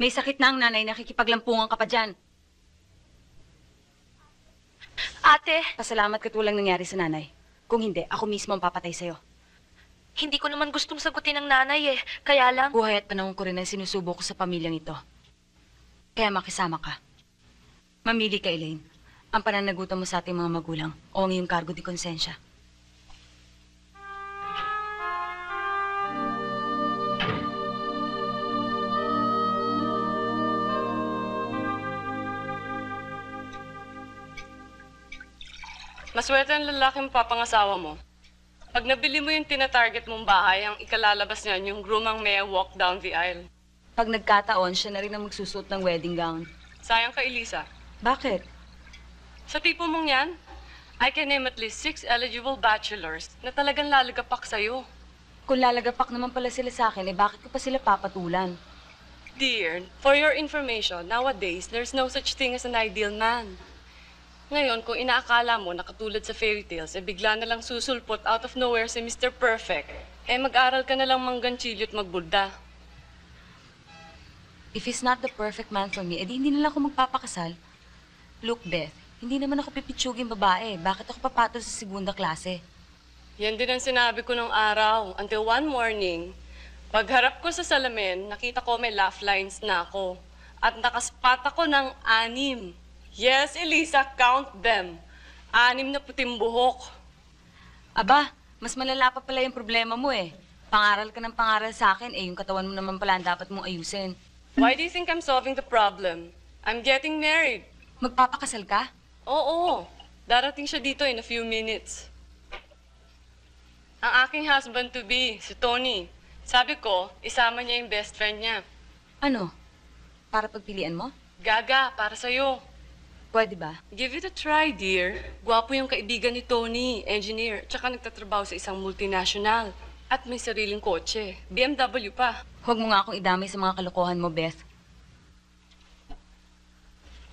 May sakit na ang nanay, nakikipaglampungan ka pa dyan. Ate, Pasalamat ka tulang nangyari sa nanay. Kung hindi, ako mismo ang papatay sa'yo. hindi ko naman gustong sagutin ng nanay eh. Kaya lang... Buhay at panahon ko rin ang sinusubo ko sa pamilyang ito. Kaya makisama ka. Mamili ka, Elaine. Ang pananagutan mo sa ating mga magulang o ang iyong kargo di konsensya. Maswerte ang lalaking papangasawa mo. Pag nabili mo yung tina-target mong bahay, ang ikalalabas niyan yung groomang may walk down the aisle. Pag nagkataon, siya na rin ang magsusuot ng wedding gown. Sayang ka, Elisa. Bakit? Sa tipo mong yan, I can name at least 6 eligible bachelors na talagang lalagapak sa'yo. Kung lalagapak naman pala sila sa akin, bakit ko pa sila papatulan? Dear, for your information, nowadays, there's no such thing as an ideal man. Ngayon, kung inaakala mo na katulad sa fairy tales, bigla na lang susulpot out of nowhere si Mr. Perfect, mag-aral ka na lang mangganchilyo at magbulda. If he's not the perfect man for me, edi hindi na lang ako magpapakasal. Look, Beth, hindi naman ako pipitsuging babae. Bakit ako papatol sa segunda klase? Yan din ang sinabi ko nung araw, until one morning, pagharap ko sa salamin, nakita ko may laugh lines na ako. At nakaspat ako ng 6. Yes, Elisa, count them. 6 na puting buhok. Aba, mas malala pa pala yung problema mo eh. Pangaral ka ng pangaral sa akin, yung katawan mo naman pala ang dapat mong ayusin. Why do you think I'm solving the problem? I'm getting married. Magpapakasal ka? Oo, darating siya dito in a few minutes. Ang aking husband-to-be, si Tony. Sabi ko, isama niya yung best friend niya. Ano? Para pagpilian mo? Gaga, para sa'yo. Pwede ba? Give it a try, dear. Gwapo yung kaibigan ni Tony, engineer, tsaka nagtatrabaho sa isang multinational. At may sariling kotse. BMW pa. Huwag mo nga akong idamay sa mga kalokohan mo, Beth.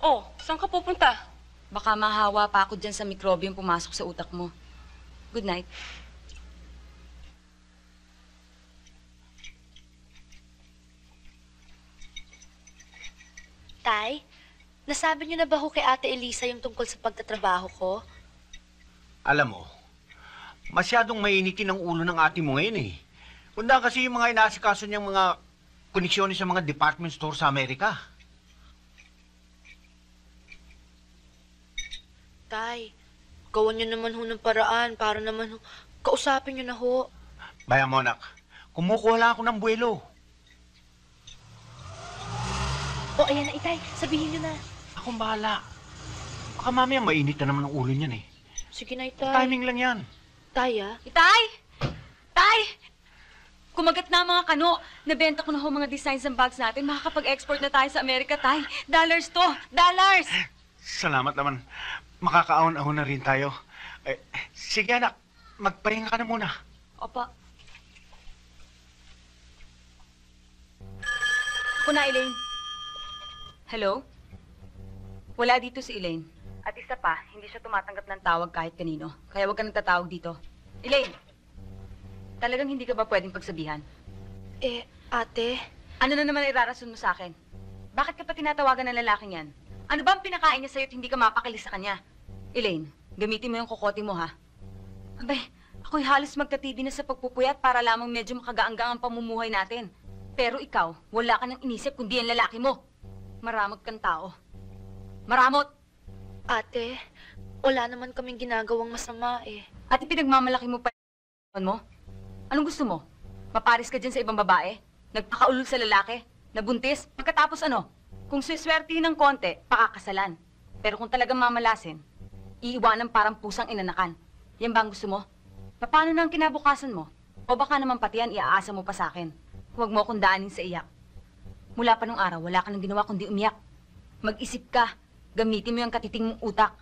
Oh, saan ka pupunta? Baka mahawa pa ako dyan sa mikrobyong pumasok sa utak mo. Good night. Tay, nasabi niyo na ba ho kay Ate Elisa yung tungkol sa pagtatrabaho ko? Alam mo, masyadong mainitin ang ulo ng ate mo ngayon eh. Kunda kasi yung mga inaasikaso niyang mga koneksyones sa mga department store sa Amerika. Tay, gawan niyo naman ho ng paraan para naman ho, kausapin niyo na ho. Bayan mo, anak, kumukuha lang ako ng buwelo. O, ayan na, Itay, sabihin niyo na. Akong bahala. Baka mamaya mainit na naman ang ulo niyan eh. Sige na, Itay. Timing lang yan. Tay, ah. Itay! Tay! Kumagat na ang mga kano. Nabenta ko na ho mga designs ng bags natin. Makakapag-export na tayo sa Amerika, Tay. Dollars to! Dollars! Salamat naman. Makakaahon-ahon na rin tayo. Sige anak, magpahinga ka na muna. Opa. Ako na, Elaine. Hello? Wala dito si Elaine. At isa pa, hindi siya tumatanggap ng tawag kahit kanino. Kaya huwag ka nagtatawag dito. Elaine! Talagang hindi ka ba pwedeng pagsabihan? Ate, Ano na naman irarason mo sa akin? Bakit ka pa tinatawagan ng lalaking yan? Ano ba ang pinakain niya sa'yo at hindi ka mapakali sa kanya? Elaine, gamitin mo yung kokote mo, ha? Abay, ako'y halos magtatibi na sa pagpupuyat para lamang medyo makagaanggang ang pamumuhay natin. Pero ikaw, wala ka nang inisip kundi ang lalaki mo. Maramot kang tao. Maramot! ate, wala naman kaming ginagawang masama eh. At ipinagmamalaki mo pa mo? Anong gusto mo? Maparis ka dyan sa ibang babae? Nagpakaulol sa lalaki? Nabuntis? Pagkatapos ano? Kung swiswertihin ng konti, pakakasalan. Pero kung talagang mamalasin, iiwanan parang pusang inanakan. Yan ba ang gusto mo? Paano na ang kinabukasan mo? O baka naman pati yan iaasa mo pa sa akin? Huwag mo akong daanin sa iyak. Mula pa nung araw, wala ka nang ginawa kundi umiyak. Mag-isip ka. Gamitin mo yung katiting mong utak.